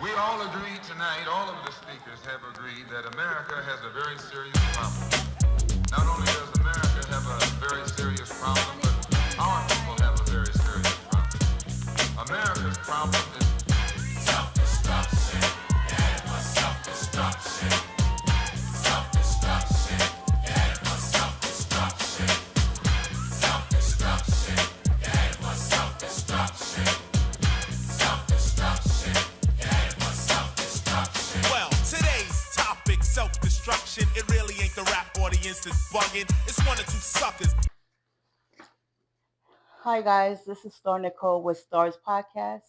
We all agree tonight, all of the speakers have agreed that America has a very serious problem. Not only does America have a very serious problem, but our people have a very serious problem. America's problem is self-destruction. Yeah, for self-destruction. Self-destruction. Yeah, for self-destruction. Self-destruction. Yeah, for self-destruction. Self-destruction. Yeah, for self-destruction. Well, today's topic, self-destruction. It really ain't the rap audience that's bugging. It's one or two suckers. Hi, guys. This is Star Nicole with Stars Podcast,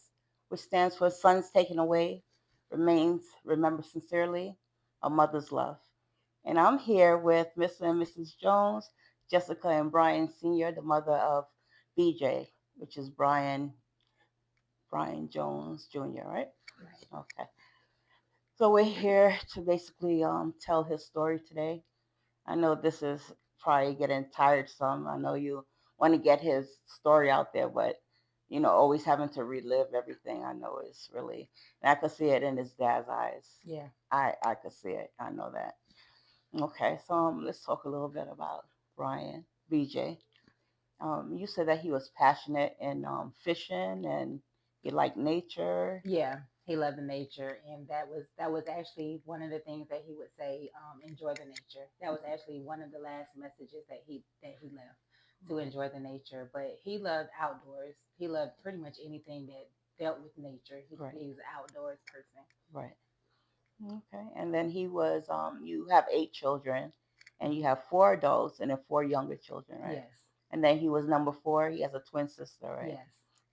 which stands for Sons Taken Away, Remains Remembered Sincerely, A Mother's Love. And I'm here with Mr. and Mrs. Jones, Jessica and Brian Sr., the mother of BJ, which is Brian Jones Jr., right? Right. Okay. So we're here to basically tell his story today. I know this is probably getting tiresome. I know you want to get his story out there, but always having to relive everything. I know it's really, and I could see it in his dad's eyes. Yeah. I could see it. I know that. Okay, so let's talk a little bit about Brian BJ. You said that he was passionate in fishing and he liked nature. Yeah. He loved the nature, and that was actually one of the things that he would say. Enjoy the nature. That was actually one of the last messages that he left, to enjoy the nature. But he loved outdoors. He loved pretty much anything that dealt with nature. Right. He was an outdoors person. Right. Okay. And then he was you have 8 children and you have 4 adults and then 4 younger children, right? Yes. And then he was number 4. He has a twin sister, right? Yes.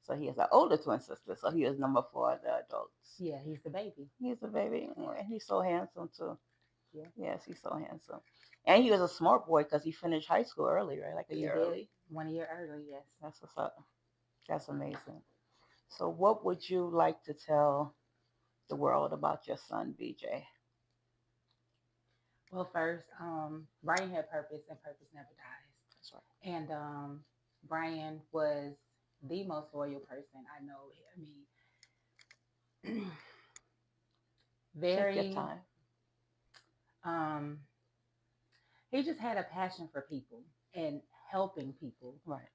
So he has an older twin sister. So he was number 4 of the adults. Yeah. He's the baby. He's a baby. And he's so handsome too. Yeah. Yes, he's so handsome. And he was a smart boy because he finished high school early, right? Like a He year did early. 1 year early. Yes. That's what's up. That's amazing. So what would you like to tell the world about your son, BJ? Well, first, Brian had purpose, and purpose never dies. That's right. And Brian was the most loyal person I know. I mean, Take your very. time. Um, he just had a passion for people and helping people. Right.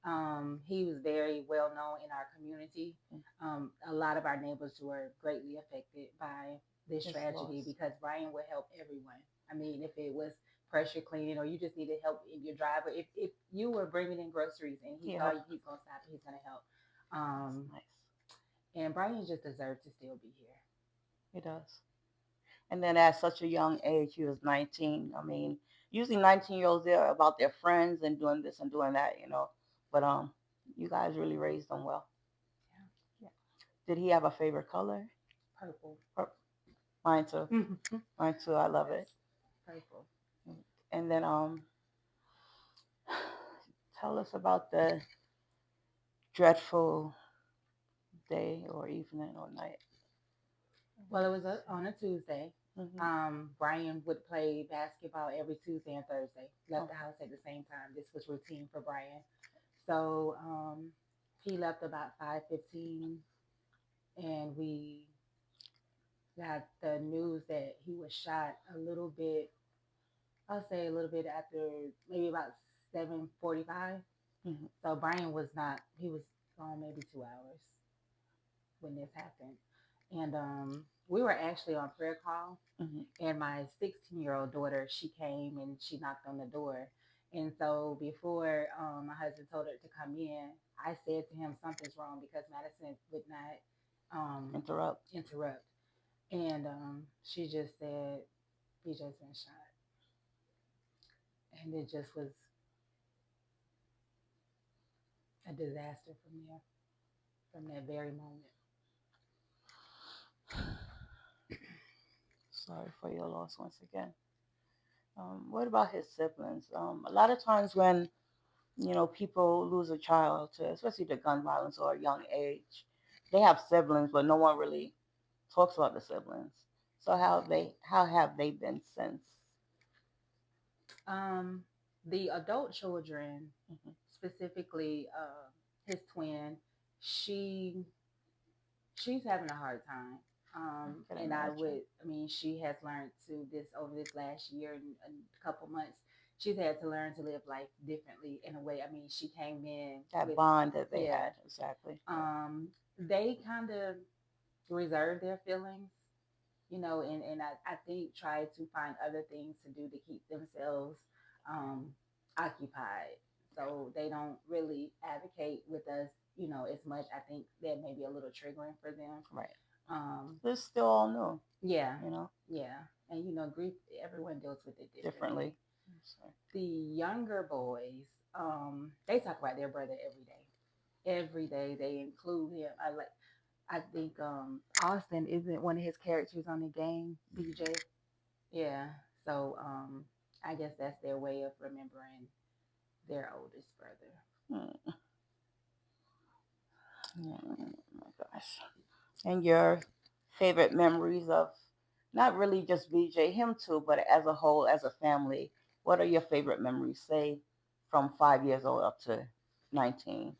He was very well known in our community. A lot of our neighbors were greatly affected by this His tragedy loss. because Brian would help everyone. I mean, if it was pressure cleaning or you just needed help in your driver, if you were bringing in groceries and he saw Yeah. you, he's gonna stop and he's gonna help. That's Um, nice. and Brian just deserved to still be here. He does. And then at such a young age, he was 19. I mean, usually 19-year-olds, they're about their friends and doing this and doing that. But you guys really raised him well. Yeah. Yeah. Did he have a favorite color? Purple. Mine too. Yes, Mine too. I love it. purple. And then tell us about the dreadful day or evening or night. Well, it was on a Tuesday. Mm-hmm. Brian would play basketball every Tuesday and Thursday. Left the Okay. house at the same time. This was routine for Brian. So he left about 5:15, and we got the news that he was shot a little bit. I'll say a little bit after, maybe about 7:45. Mm-hmm. So Brian was not. He was gone maybe 2 hours when this happened, and we were actually on prayer call. Mm-hmm. And my 16-year-old daughter, she came and she knocked on the door. And so before my husband told her to come in, I said to him, something's wrong because Madison would not Interrupt. interrupt. And she just said, BJ's been shot. And it just was a disaster from there, from that very moment. Sorry for your loss once again. What about his siblings? A lot of times when people lose a child to, especially to gun violence or a young age, they have siblings, but no one really talks about the siblings. So how have they been since? Um, the adult children, Hmm. specifically his twin, she she's having a hard time. can And I imagine. would, I mean, she has learned to this over this last year and a couple months. She's had to learn to live life differently in a way. I mean, she came in That with, bond that they yeah. had, exactly. They kind of reserve their feelings, and I think try to find other things to do to keep themselves um, occupied. So they don't really advocate with us, as much. I think that may be a little triggering for them. Right. Um, This is still all new, yeah, you know, yeah. And grief, everyone deals with it differently. differently. So, The younger boys, they talk about their brother every day. Every day they include him. I think Austin isn't one of his characters on the game, BJ. Yeah. So I guess that's their way of remembering their oldest brother. hmm, yeah, oh my gosh. And your favorite memories of not really just BJ, him too, but as a whole, as a family, what are your favorite memories, say, from 5 years old up to 19?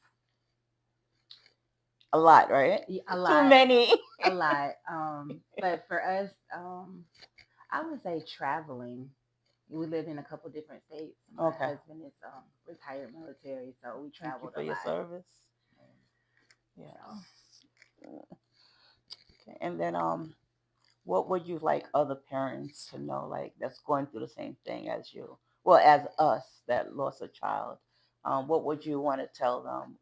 A lot, right? Yeah, a Too lot, many. a lot. But for us, I would say traveling. We lived in a couple different states. My Okay. husband is retired military, so we Thank you traveled for a your lot. service. Yes. So Okay. And then what would you like other parents to know, like that's going through the same thing as you? Well, as us that lost a child. What would you want to tell them?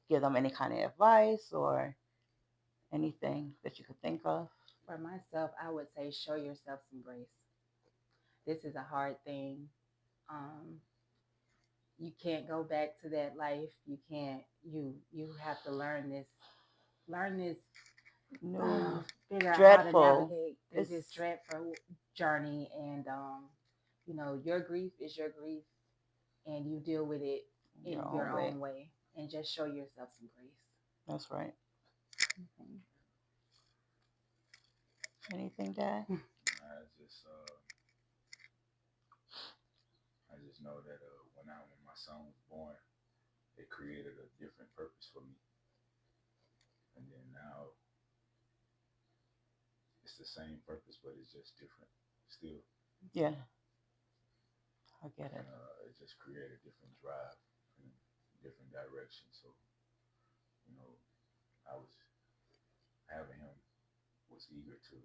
Give them any kind of advice or anything that you could think of? for myself, I would say show yourself some grace. This is a hard thing. Um, you can't go back to that life. You can't. You have to learn this No. figure out how to Dreadful. navigate through It's this dreadful journey. And your grief is your grief, and you deal with it your in own your way. own way, and just show yourself some grace. That's right. Okay. Anything, Dad? I just I just know that when my son was born, it created a different purpose for me, and then now it's the same purpose, but it's just different still, Yeah, I get it. and it just created a different drive and different direction. So you know, I was having him was eager to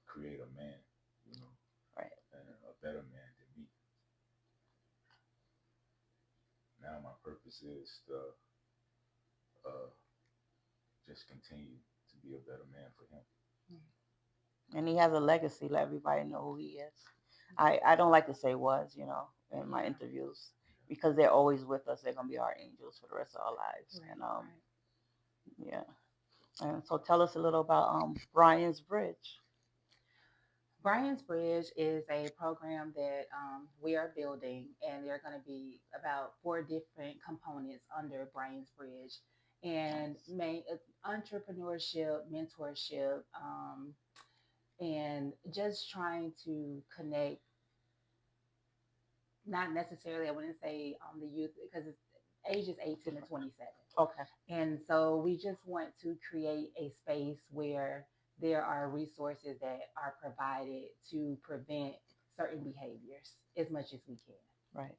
create a man, you know, Right. and a better man than me. Now my purpose is to uh, just continue to be a better man for him. And he has a legacy. Let everybody know who he is. I don't like to say was, in my Yeah. interviews because they're always with us. They're gonna be our angels for the rest of our lives. Right. And Right. yeah. And so tell us a little about Brian's Bridge. Brian's Bridge is a program that we are building, and there are going to be about four different components under Brian's Bridge, and Nice. entrepreneurship, mentorship, and just trying to connect. Not necessarily, I wouldn't say the youth because it's ages 18 to Different. 27. Okay. And so we just want to create a space where there are resources that are provided to prevent certain behaviors as much as we can. Right.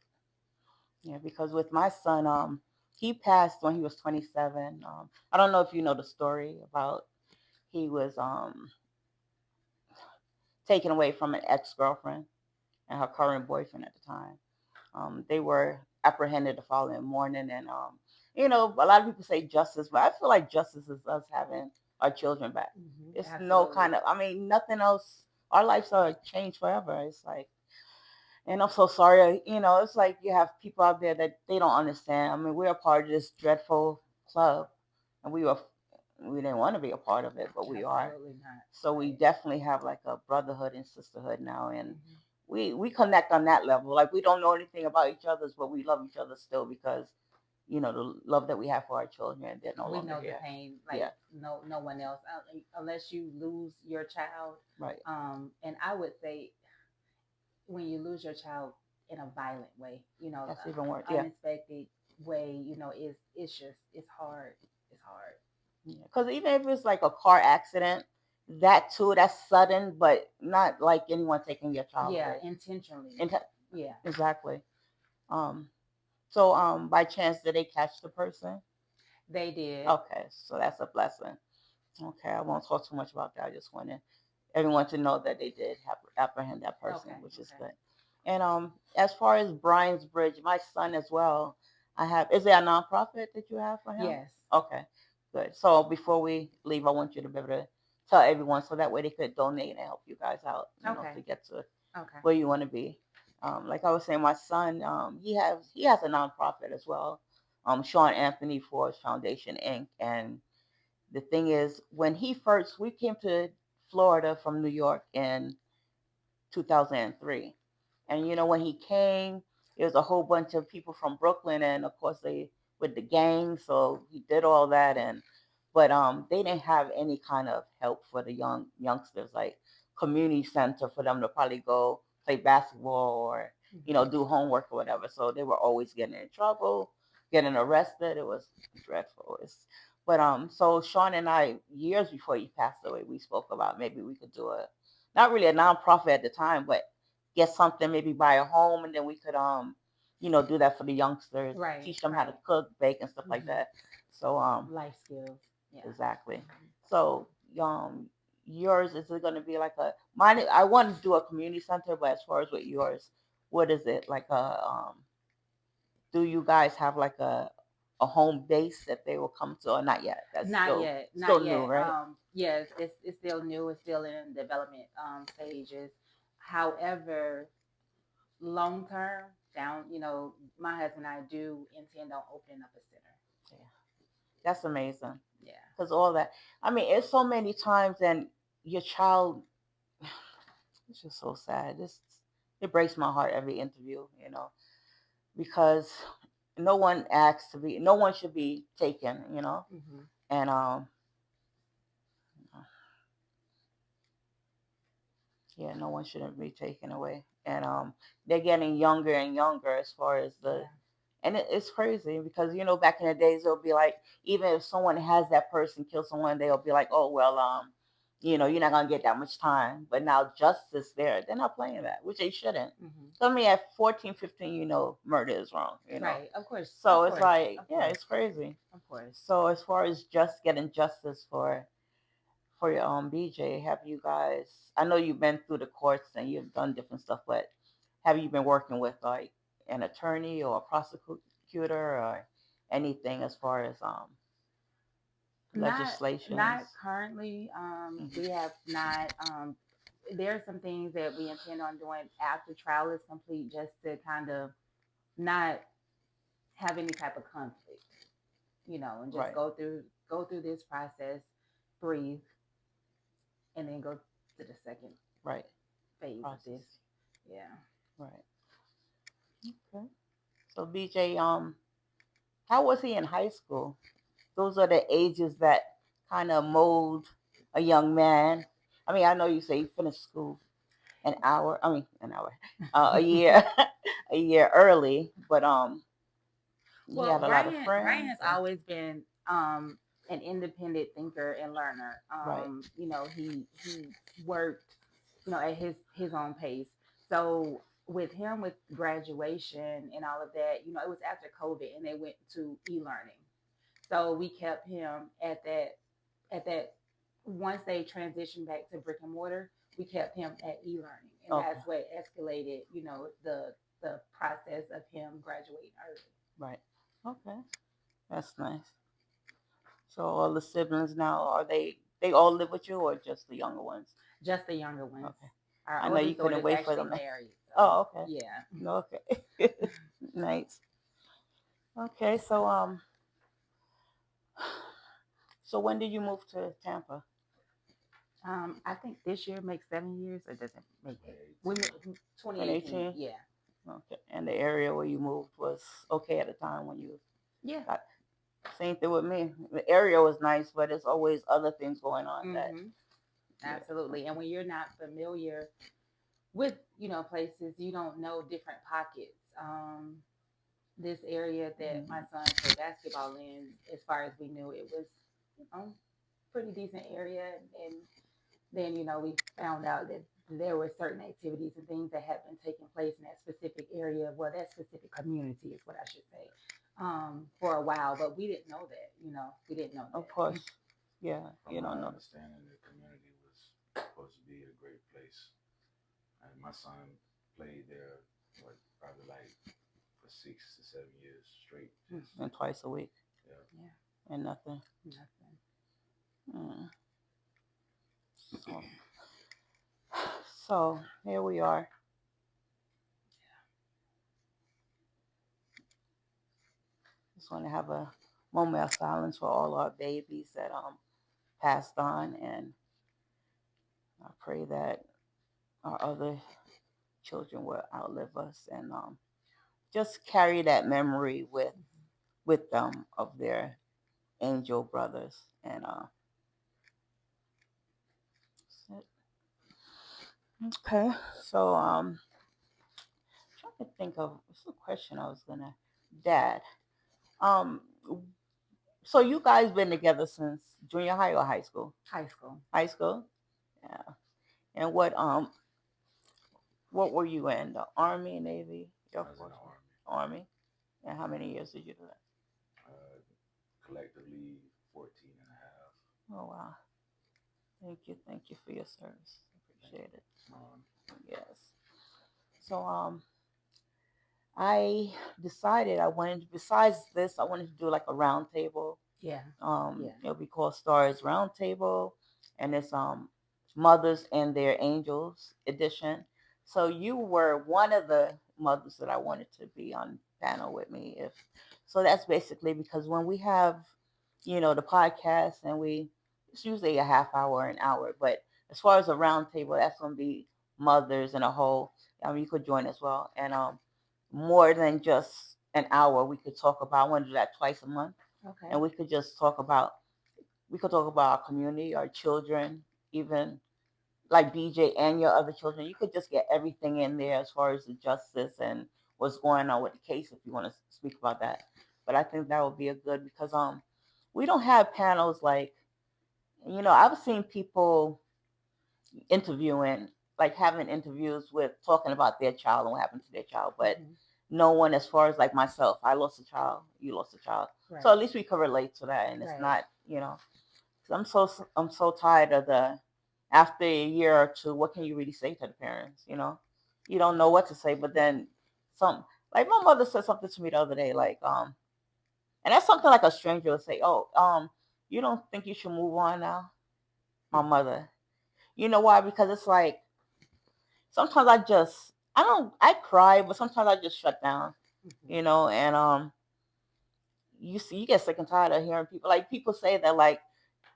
Yeah, because with my son, he passed when he was 27. I don't know if you know the story about he was taken away from an ex-girlfriend and her current boyfriend at the time. They were apprehended the following morning, and a lot of people say justice, but I feel like justice is us having our children back. It's no Absolutely. kind of, I mean, nothing else. Our lives are changed forever. It's like, and I'm so sorry. It's like you have people out there that they don't understand. I mean, we're a part of this dreadful club, and we didn't want to be a part of it, but we are. Absolutely not. So we Right. definitely have like a brotherhood and sisterhood now, and Mhm. we connect on that level. Like we don't know anything about each other's, but we love each other still because the love that we have for our children. They're no We longer know the here. pain Yeah. like no one else, unless you lose your child. Right. And I would say when you lose your child in a violent way, That's even worse. Yeah. unexpected way, it's just it's hard. It's hard. Because even if it's like a car accident, that too. That's sudden, but not like anyone taking your child Yeah, away. intentionally. Inte- Yeah, exactly. Um, so by chance, did they catch the person? they did. Okay, so that's a blessing. Okay, I won't talk too much about that. I just wanted everyone to know that they did have apprehend that person, Okay, which is okay. good. And as far as Brian's Bridge, my son as well, I have. Is there a nonprofit that you have for him? Yes. Okay, good. So before we leave, I want you to be able to tell everyone so that way they could donate and help you guys out, Okay. to get to Okay. where you want to be. Like I was saying, my son, he has a nonprofit as well. Sean Anthony Ford's Foundation Inc. And the thing is, when we came to Florida from New York in 2003. And when he came, it was a whole bunch of people from Brooklyn, and of course they with the gang. So he did all that, but they didn't have any kind of help for the youngsters, like community center for them to probably go play basketball or do homework or whatever. So they were always getting in trouble, getting arrested. It was dreadful. But so Sean and I, years before he passed away, we spoke about maybe we could do a not really a nonprofit at the time, but get something, maybe buy a home, and then we could do that for the youngsters, Right, teach them how to right. cook, bake, and stuff like Hmm. that. So Life skills. Yeah. exactly. Hmm. So yours, is it going to be like a mine? I want to do a community center, but as far as with yours, what is it like do you guys have like a home base that they will come to, or not yet? That's Not still yet, still not new, yet. right? Yes, it's still new. It's still in development stages. However, long term, down, my husband and I do intend on opening up a center. Yeah, that's amazing. Yeah. Because all that, I mean, it's so many times, and your child, it's just so sad. It breaks my heart every interview, because no one should be taken, Hmm. and yeah, no one shouldn't be taken away, and they're getting younger and younger as far as the. Yeah. And it's crazy because back in the days it'll be like, even if someone has that person kill someone, they'll be like, oh well, you're not gonna get that much time. But now justice there, they're not playing that, which they shouldn't. Hmm. So I mean, at 14, 15, murder is wrong. Right. Of course. So Of it's course. like, Of yeah, course. it's crazy. Of course. So as far as just getting justice for your BJ, have you guys? I know you've been through the courts and you've done different stuff, but have you been working with like an attorney or a prosecutor or anything as far as Not legislations? currently. Hmm. We have not. There are some things that we intend on doing after trial is complete, just to kind of not have any type of conflict, and just Right, go through this process, breathe, and then go to the second right. phase of this. Process. Yeah. Right. Okay. So BJ, how was he in high school? Those are the ages that kind of mold a young man. I mean, I know you say you finished school a year, a year early, but he Well, had a lot of Brian friends. has always been an independent thinker and learner. Right. He worked, at his own pace. So with him, with graduation and all of that, it was after COVID, and they went to e-learning. So we kept him at that. Once they transitioned back to brick and mortar, we kept him at e-learning, and Okay. that's what escalated, the process of him graduating early. Right. Okay. That's nice. So all the siblings now, they all live with you or just the younger ones? Just the younger ones. Okay. Our I know you oldest daughter couldn't is wait for actually them. married. So Oh, okay. yeah. Okay. Nice. Okay. So when did you move to Tampa? I think this year makes 7 years, or doesn't make it. We 2018. moved 2018. 2018. Yeah. Okay. And the area where you moved was okay at the time when you Yeah. got. Same thing with me. The area was nice, but there's always other things going on that. Hmm. Yeah. Absolutely. And when you're not familiar with, places, you don't know different pockets. This area that my Mhm. son played basketball in, as far as we knew, it was, you know, pretty decent area, and then we found out that there were certain activities and things that had been taking place in that specific area, well, that specific community is what I should say, for a while. But we didn't know that, we didn't know Of that. course. Yeah, From you my don't know. understanding, the community was supposed to be a great place. And my son played there, what, probably like for 6 to 7 years straight. Just, And twice a week yeah. Yeah, and nothing. nothing. Mm. So, so here we are. Just want to have a moment of silence for all our babies that passed on, and I pray that our other children will outlive us and just carry that memory with them of their angel brothers. And okay, so trying to think of what's the question I was gonna, Dad. Um, so you guys been together since junior high or high school? High school. High school, yeah. And what were you in? The Army, Navy, Air I was in Force? the army. Army. And how many years did you do that? Collectively 14 and a half. Oh wow. Thank you for your service. Appreciate it. Yes. So I decided I wanted, besides this, I wanted to do like a round table. Yeah. Yeah. It'll be called Stars Round Table, and it's mothers and their angels edition. So you were one of the mothers that I wanted to be on panel with me. If so, that's basically because when we have, the podcast, and it's usually a half hour, an hour, but as far as a round table, that's gonna be mothers in a whole. You could join as well, and more than just an hour, we could talk about. I want to do that twice a month, Okay. and we could just talk about. We could talk about our community, our children, even like BJ and your other children. You could just get everything in there as far as the justice and what's going on with the case, if you want to speak about that. But I think that would be a good, because we don't have panels like, I've seen people interviewing, like having interviews with talking about their child and what happened to their child, but no one, as far as like myself, I lost a child, you lost a child, Right. so at least we could relate to that, and it's Right. not, 'cause I'm so tired of the, after a year or two, what can you really say to the parents? You don't know what to say, but then some, like my mother said something to me the other day, like and that's something like a stranger would say, oh, you don't think you should move on now? My mother. You know why? Because it's like sometimes I cry, but sometimes I just shut down, and you get sick and tired of hearing people say that, like,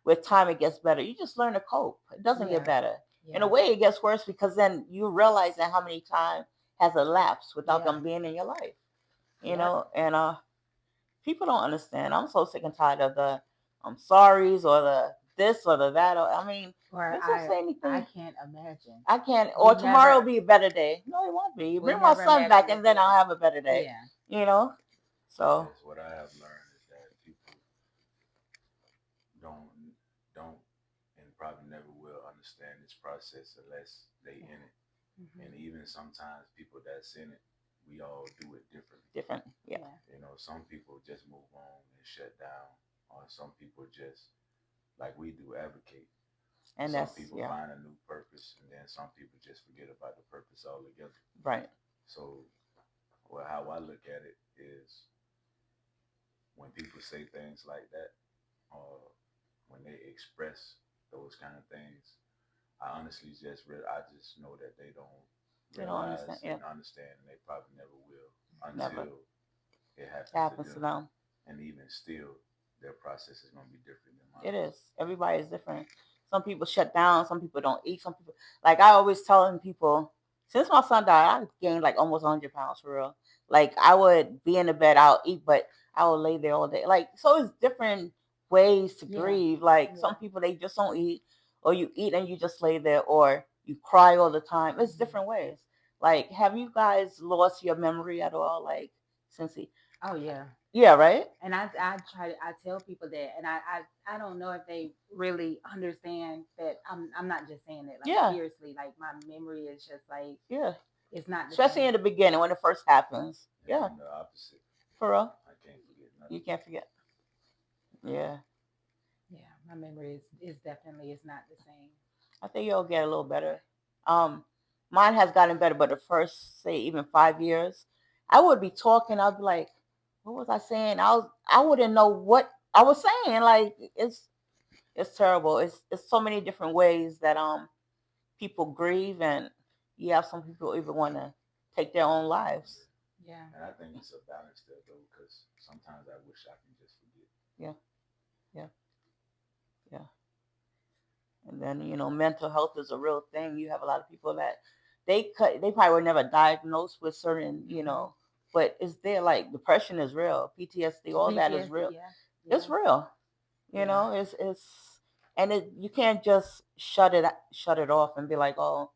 with time it gets better. You just learn to cope. It doesn't Yeah. get better. Yeah. In a way, it gets worse, because then you realize that how many time has elapsed without Yeah. them being in your life. Yep. And people don't understand. I'm so sick and tired of the I'm sorries, or the this or the that. Or, I mean, Or let's not say I anything. can't imagine. I can't. We Or tomorrow will never be a better day. No, it won't be. we Bring my never son back, imagined and it then being. I'll have a better day. Yeah. So Yes, what I have learned is that people don't don't and probably never will understand this process unless they in it. And even sometimes people that's in it, we all do it differently. different. Yeah. Some people just move on and shut down, or some people just, like we do, advocate. And Some that's, people yeah. find a new purpose, and then some people just forget about the purpose altogether. Right. So, well, how I look at it is, when people say things like that, or when they express those kind of things, I honestly I just know that they don't They don't realize understand. Yeah. and understand, and they probably never will Never until it happens to them. And even still, their process is going to be different than It mine. is. Everybody is different. Some people shut down. Some people don't eat. Some people, like I always telling people, since my son died, I gained like almost 100 pounds for real. Like I would be in the bed, I'll eat, but I will lay there all day. Like, so it's different ways to Yeah. grieve. Like Yeah. some people, they just don't eat, or you eat and you just lay there, or you cry all the time. It's different ways. Like, have you guys lost your memory at all? Like, since he, Oh yeah. Yeah, right. And I tell people that, and I don't know if they really understand that I'm not just saying it like Yeah, seriously. Like my memory is just like yeah. it's not the Especially same. in the beginning when it first happens. And Yeah, I'm the opposite. for real. I can't forget You nothing. can't forget. Yeah, Yeah, my memory is definitely is not the same. I think you'll get a little better. Um, Mine has gotten better, but the first, say, even 5 years, I would be talking. I'd be like, "What was I saying?" I wouldn't know what I was saying. Like it's terrible. It's so many different ways that people grieve, and you have some people even want to take their own lives. Yeah, And I think it's a balance there though, because sometimes I wish I can just forget. Yeah, yeah, yeah. And then mental health is a real thing. You have a lot of people that they probably were never diagnosed with certain hmm but it's there. Like depression is real, PTSD, all that is PTSD. real. Yeah, It's yeah, real. yeah, It's and you can't just shut it off and be like, oh,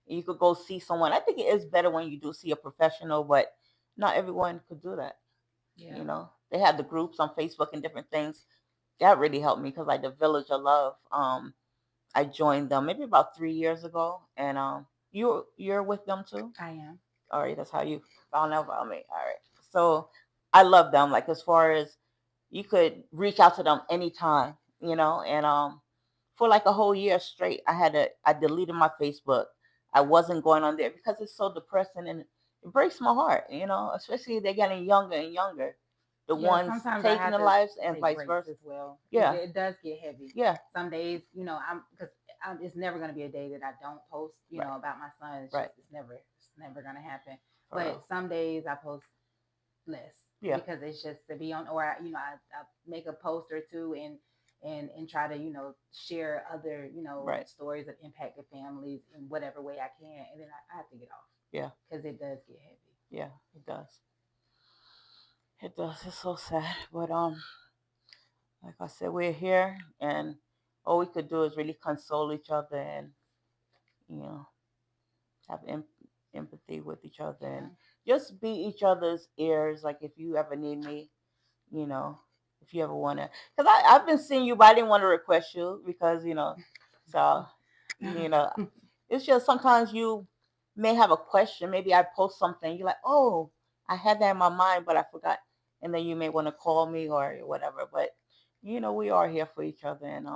you could go see someone. I think it is better when you do see a professional, but not everyone could do that. yeah. They have the groups on Facebook and different things that really helped me, because like the Village of Love, I joined them maybe about 3 years ago, and you're with them too. I am. All right, that's how you found out about me. All right, so I love them. Like as far as you could reach out to them anytime, and for like a whole year straight, I deleted my Facebook. I wasn't going on there because it's so depressing and it breaks my heart. Especially they're getting younger and younger, the Yeah, ones sometimes I taking have the to lives and take vice breaks versa. as well. Yeah, It does get heavy. yeah, Some days, I'm because it's never gonna be a day that I don't post, right, about my son. It's right, just it's never gonna happen. for But real. some days I post less Yeah, because it's just to be on, or I make a post or two and try to share other right. stories of impacted families in whatever way I can, and then I have to get off Yeah, because it does get heavy. yeah, it does. It does. It's so sad. But like I said, we're here, and all we could do is really console each other, and you know, have empathy with each other, and Yeah. just be each other's ears. Like if you ever need me, you know, if you ever wanna, because I've been seeing you, but I didn't want to request you because so you know, it's just sometimes you may have a question. Maybe I post something, you're like, oh, I had that in my mind, but I forgot, and then you may want to call me or whatever. But we are here for each other, and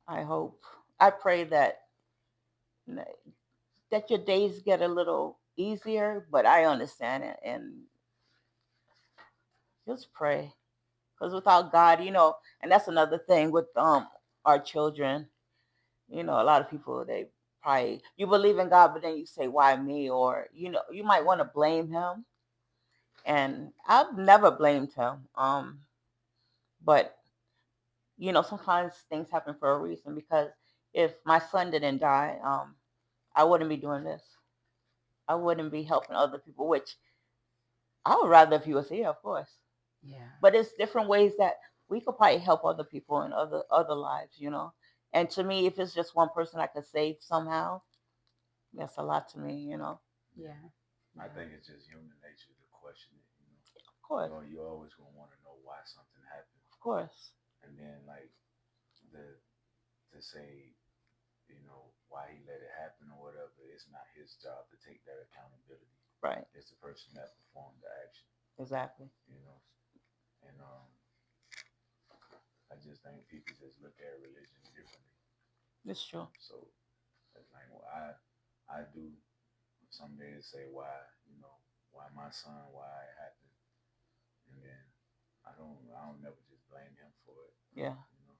I hope, I pray that that your days get a little easier. But I understand it, and just pray, because without God, and that's another thing with our children. A lot of people, they probably, you believe in God, but then you say, why me? Or you might want to blame him, and I've never blamed him. But sometimes things happen for a reason, because if my son didn't die, I wouldn't be doing this. I wouldn't be helping other people, which I would rather if he was here, of course. Yeah. But it's different ways that we could probably help other people in other lives. And to me, if it's just one person I could save somehow, that's a lot to me. Yeah. Yeah. I Yeah. think it's just human nature to question it. Of course, You're always gonna want to know why something happened, of course. and then like the to say why he let it happen or whatever. It's not his job to take that accountability. Right, It's the person that performed the action. exactly. You know, and I just think people just look at religion differently. It's true. So it's like I do. Some days say why my son, why it happened, and then I don't never just blame him for it. Yeah. You know,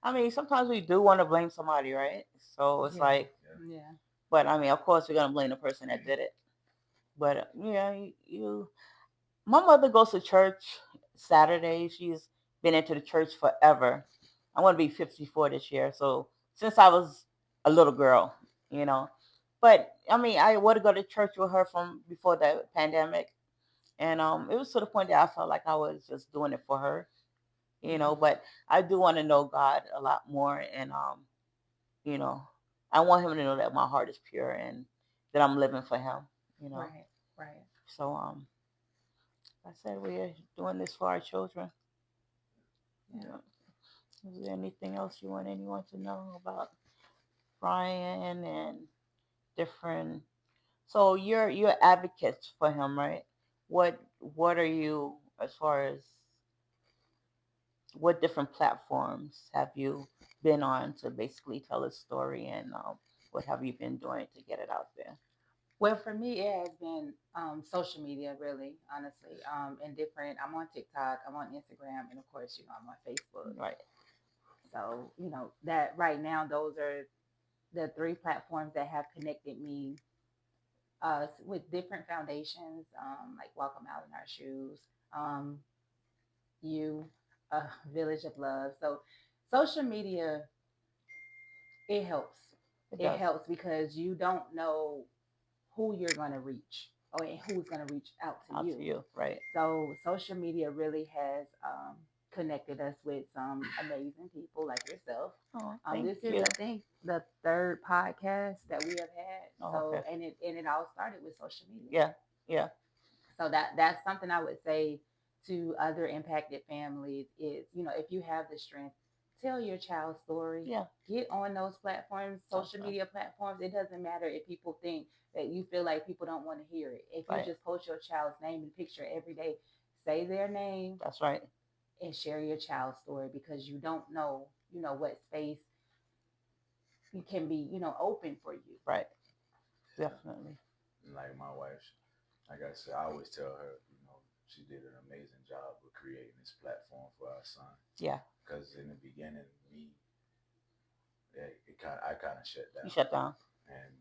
I mean, sometimes we do want to blame somebody, right? So it's Yeah. like, yeah, Yeah. but I mean, of course, we're gonna blame the person that did it. But yeah, my mother goes to church Saturday. She's been into the church forever. I'm gonna be 54 this year, so since I was a little girl, you know. But I mean, I would go to church with her from before the pandemic, and it was to the point that I felt like I was just doing it for her. hmm But I do want to know God a lot more, and you know, I want Him to know that my heart is pure and that I'm living for Him. You know, Right. Right. so I said we're doing this for our children. Yeah. Yeah. Is there anything else you want anyone to know about Brian and different? So you're advocates for him, right? What are you as far as what different platforms have you been on to basically tell a story and what have you been doing to get it out there? Well, for me, it has been social media, really, honestly. And different. I'm on TikTok, I'm on Instagram, and of course, I'm on Facebook. Right. So, that right now, those are the three platforms that have connected me with different foundations, like Welcome Out in Our Shoes, um, you, Village of Love. So, social media, it helps. It It does. helps because you don't know who you're going to reach or who's going to reach out to Out you. to you. Right. So social media really has connected us with some amazing people like yourself. Oh, thank This is, you. I think, the third podcast that we have had. Oh, So, okay. and it all started with social media. Yeah. Yeah. So that's something I would say to other impacted families is, if you have the strength, tell your child's story. Yeah. Get on those platforms, social Okay. media platforms. It doesn't matter if people think that you feel like people don't want to hear it. If you Right. just post your child's name and picture every day, say their name That's right. and share your child's story because you don't know, what space you can be, open for you. Right. Definitely. Like my wife, like I said, I always tell her, she did an amazing job with creating this platform for our son. Yeah. Because in the beginning, I kind of shut You down, shut down. and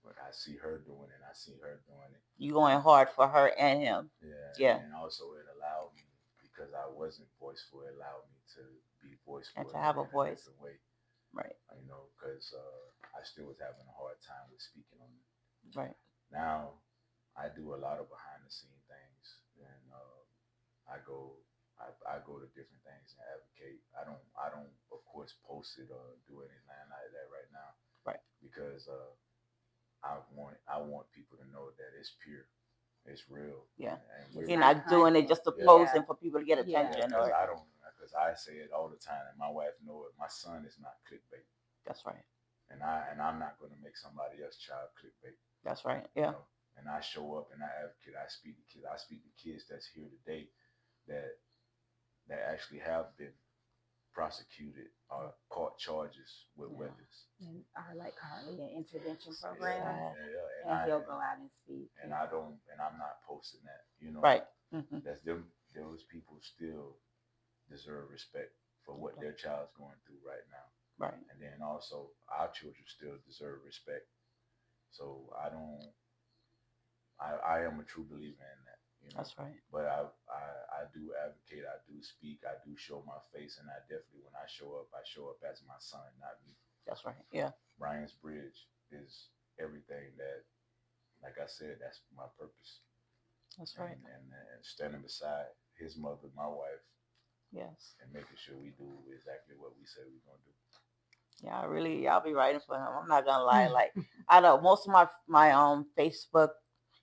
when I see her doing it, I see her doing it. You going hard for her and him. Yeah, Yeah. and also it allowed me because I wasn't voiceful. It allowed me to be voiceful And to have a in voice. different way. Right. Because I still was having a hard time with speaking on it. Right. Now I do a lot of behind the scene things, and I go I go to different things and advocate. I don't of course post it or do anything like that right now. Right. Because I want people to know that it's pure, it's real. Yeah. And You're not not doing it content. just to Yeah. pose and for people to get Yeah. attention. because Or I don't because I say it all the time, and my wife know it. My son is not clickbait, that's right. and I'm not going to make somebody else's child clickbait. That's right. Yeah. And I show up and I advocate. I speak to kids. I speak to kids that's here today that actually have been prosecuted or caught charges with Yeah. weapons. And are like currently in intervention Yeah, programs. yeah. And he'll go out and speak. And I don't, and I'm not posting that. Right. Mm-hmm. That's them. Those people still deserve respect for what their child's going through right now. Right. And then also our children still deserve respect. So I am a true believer in that. That's right. But I do advocate. I do speak. I do show my face, and I definitely, when I show up as my son, not me. That's right. Yeah. Brian's Bridge is everything that, like I said, that's my purpose. That's right. And standing beside his mother, my wife, Yes. and making sure we do exactly what we say we're gonna do. Yeah, I'll be writing for him. I'm not gonna lie. Like I know most of my Facebook,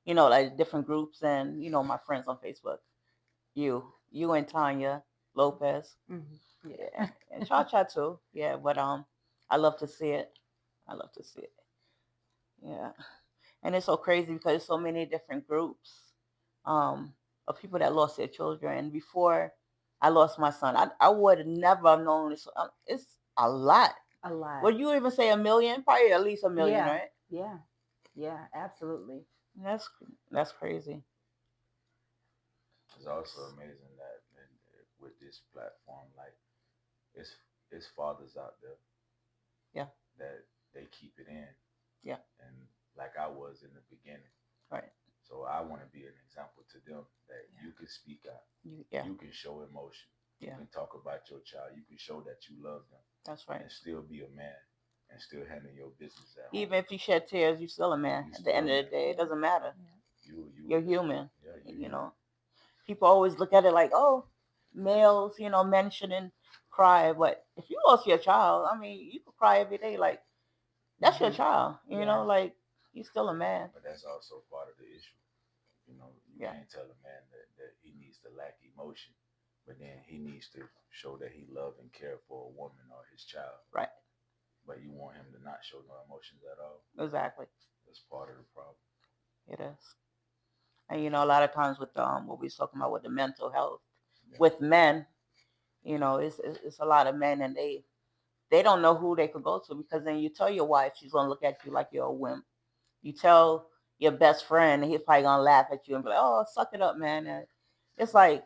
like different groups and my friends on Facebook. You and Tanya Lopez. Mm-hmm. Yeah. And Cha Cha too. Yeah, but I love to see it. I love to see it. Yeah. And it's so crazy because there's so many different groups um of people that lost their children. And before I lost my son, I would never have known this. It's a lot. A lot. Would you even say a million? Probably at least a million, Yeah. right? Yeah. Yeah, absolutely. That's crazy. It's also amazing that with this platform, like it's fathers out there, Yeah. that they keep it in, Yeah. and like I was in the beginning. Right. So I want to be an example to them that you can speak out, you can show emotion, you can talk about your child, you can show that you love them. That's right. And still be a man and still handle your business at home. Even if you shed tears, you're still a man. At the end of the day, it doesn't matter. You're human. Yeah, People always look at it like, oh, males, men shouldn't cry. But if you lost your child, I mean, you could cry every day. Like, that's your child. Like, you're still a man. But that's also part of the issue. You can't tell a man that he needs needs to lack emotion, but then he needs to show that he love and care for a woman or his child. Right. But you want him to not show no emotions at all. Exactly. That's part of the problem. It is. And a lot of times with what we was talking about with the mental health Yeah. with men, it's a lot of men, and they don't know who they could go to, because then you tell your wife, she's gonna look at you like you're a wimp. You tell your best friend, and he's probably gonna laugh at you and be like, "Oh, suck it up, man." And it's like,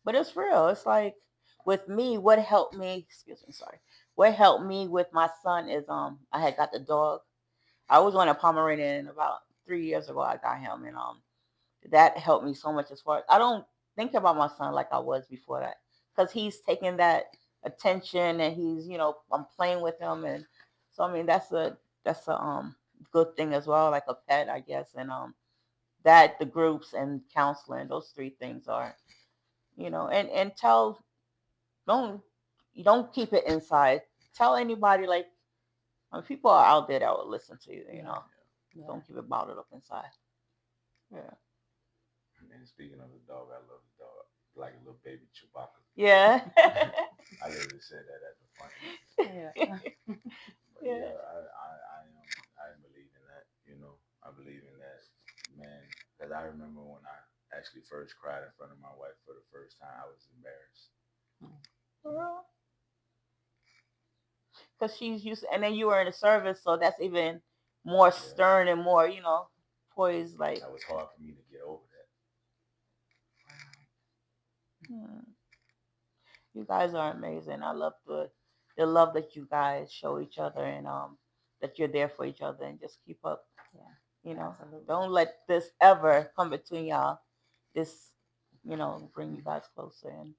but it's real. It's like with me, what helped me? Excuse me, sorry. What helped me with my son is I had got the dog. I was on a Pomeranian about 3 years ago. I got him, and that helped me so much. As far as I don't think about my son like I was before that, because he's taking that attention, and he's I'm playing with him, and so I mean that's a good thing as well, like a pet, I guess. And that the groups and counseling, those three things are, and tell, don't you don't keep it inside. Tell anybody, like, people are out there that will listen to you. Yeah. Don't keep it bottled up inside. Yeah. And speaking of the dog, I love the dog. Like a little baby Chewbacca. Yeah. I literally said that at the front. Yeah. But yeah, I believe in that. I believe in that, man. Because I remember when I actually first cried in front of my wife for the first time, I was embarrassed. Because she's used, and then you were in the service, so that's even more stern and more, poised. Like, that was hard for me to get over that. You guys are amazing. I love the love that you guys show each other, and that you're there for each other, and just keep up. Yeah, absolutely. Don't let this ever come between y'all. This, bring you guys closer. And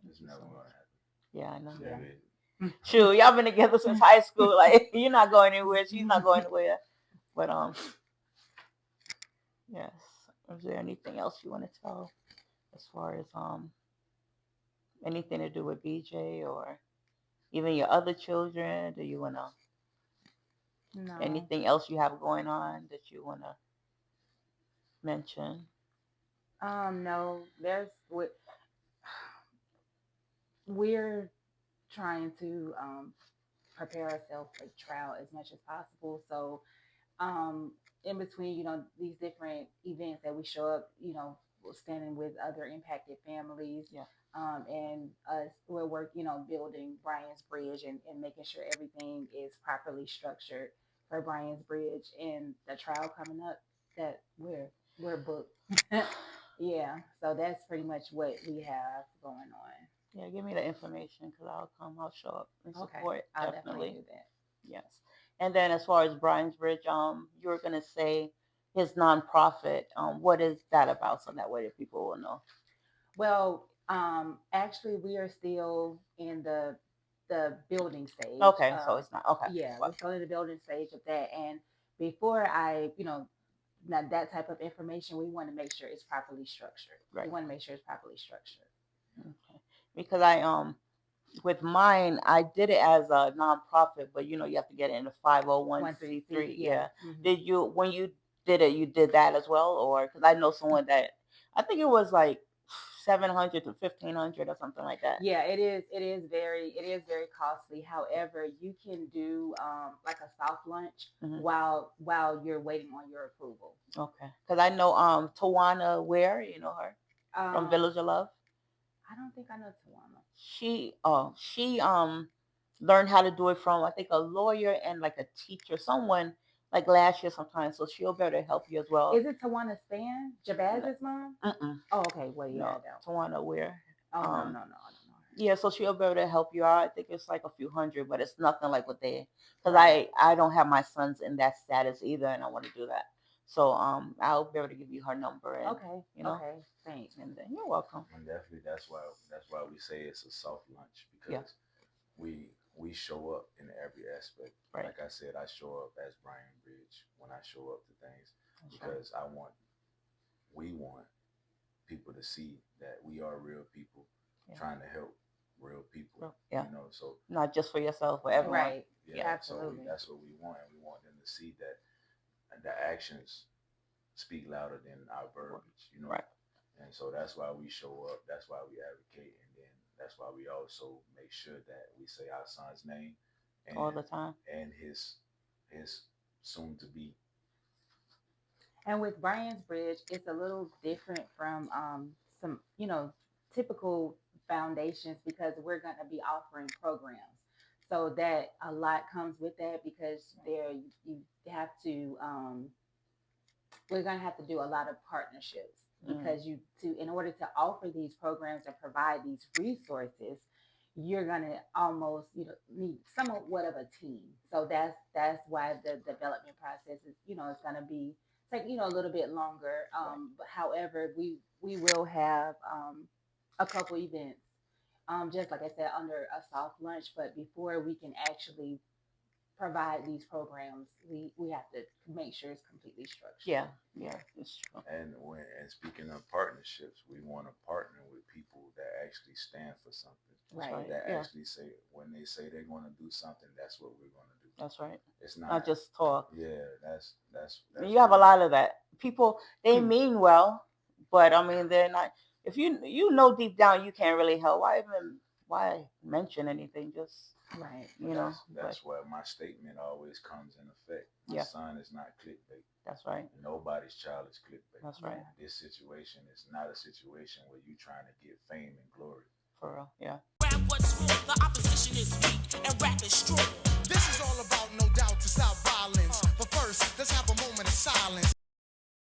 It's never gonna happen. Yeah, I know. Yeah. Shoot, y'all been together since high school. Like, you're not going anywhere. She's not going anywhere. But yes. Is there anything else you want to tell, as far as anything to do with BJ, or even your other children? Do you want to? No. Anything else you have going on that you want to mention? No. We're trying to prepare ourselves for trial as much as possible. So in between, these different events that we show up, standing with other impacted families. Yeah. And us, building Brian's Bridge, and making sure everything is properly structured for Brian's Bridge and the trial coming up, that we're booked. Yeah. So that's pretty much what we have going on. Yeah, give me the information, because I'll show up and Okay. support. I'll definitely do that. Yes. And then as far as Brian's Bridge, you were gonna say his nonprofit. What is that about? So that way the people will know. Well, actually, we are still in the building stage. Okay, so it's not okay. Yeah, we're still in the building stage of that. And before now that type of information, we want to make sure it's properly structured. Right. We want to make sure it's properly structured. Okay. Because I with mine, I did it as a nonprofit, but you have to get it in the 501c3. Yeah. Mm-hmm. Did you, when you did it, you did that as well, or because I know someone that I think it was like 700 to 1,500 or something like that. Yeah, it is. It is very costly. However, you can do like a soft lunch while you're waiting on your approval. Okay. Because I know Tawana Ware, you know her from Village of Love. I don't think I know Tawana. She learned how to do it from, I think, a lawyer and like a teacher, someone like last year sometime. So she'll be able to help you as well. Is it Tawana Span, Jabaz's mom? Oh, okay. Well, yeah, no, Tawana Ware. Oh, no, I don't know her. Yeah, so she'll be able to help you out. I think it's like a few hundred, but it's nothing like what they. Because I don't have my sons in that status either, and I want to do that. So I'll be able to give you her number. And, okay. Okay. Thanks. And then you're welcome. And definitely, that's why we say it's a soft lunch, because we show up in every aspect. Right. Like I said, I show up as Brian Bridge when I show up to things, because we want people to see that we are real people trying to help real people. Yeah. So not just for yourself, for everyone. Right. Yeah. Absolutely. So that's what we want, and we want them to see that the actions speak louder than our verbiage. Right. And so that's why we show up. That's why we advocate, and then that's why we also make sure that we say our son's name all and the time. his soon to be. And with Brian's Bridge, it's a little different from some, typical foundations because we're going to be offering programs. So that a lot comes with that because there you have to we're going to have to do a lot of partnerships because in order to offer these programs and provide these resources, you're going to almost need somewhat of a team. So that's why the development process is it's going to be take a little bit longer. But however, we will have a couple events, just like I said, under a soft lunch. But before we can actually provide these programs, we have to make sure it's completely structured. Yeah, it's true. And speaking of partnerships, we want to partner with people that actually stand for something. Right. That actually say when they say they're going to do something, that's what we're going to do. That's right. It's Not just talk. Yeah, that's you have a lot of that. People, they mean well, but I mean, they're not. If you know deep down you can't really help, why mention anything? Just right. That's where my statement always comes in effect. My son is not clickbait. That's right. Nobody's child is clickbait. That's right. This situation is not a situation where you're trying to get fame and glory. For real, yeah. Rap what's wrong, the opposition is weak and rap is strong.